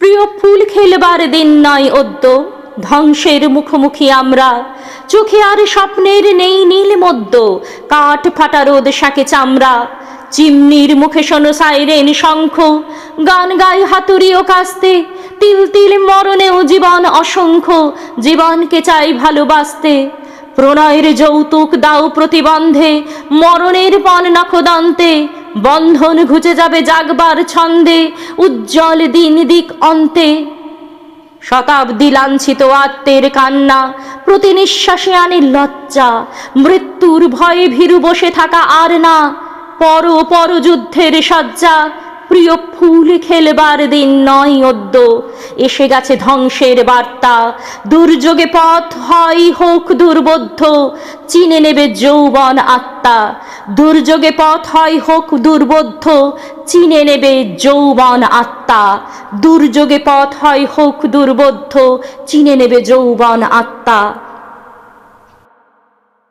প্রিয় ফুল খেলবার দিন নয় অদ্য, ধ্বংসের মুখোমুখি আমরা। চোখে আর স্বপ্নের নেই নীল মদ্য, কাঠ ফাটা রোদ শাকে চামড়া। চিমনির মুখে শোনো সাইরেন শঙ্খ, গান গায় হাতুড়ি ও কাস্তে। তিল তিল মরণেও জীবন অসংখ্য, জীবনকে চাই ভালোবাসতে। প্রণয়ের যৌতুক দাও প্রতিবন্ধে, মরণের পণ নখদন্তে। বন্ধন ঘুচে যাবে জাগবার ছন্দে, উজ্জ্বল দিন দিক অন্তে। শতাব্দী লাঞ্ছিত আত্মের কান্না, প্রতি নিঃশ্বাসে আনে লজ্জা। মৃত্যুর ভয়ে ভীরু বসে থাকা আর না, পর পর যুদ্ধের সজ্জা। প্রিয় ফুল খেলবার দিন নয় অদ্য, এসে গেছে ধ্বংসের বার্তা। দুর্যোগে পথ হয় হোক দুর্বোধ্য, চিনে নেবে যৌবন আত্মা। দুর্যোগে পথ হয় হোক দুর্বোধ্য, চিনে নেবে যৌবন আত্মা। দুর্যোগে পথ হয় হোক দুর্বোধ্য, চিনে নেবে যৌবন আত্মা।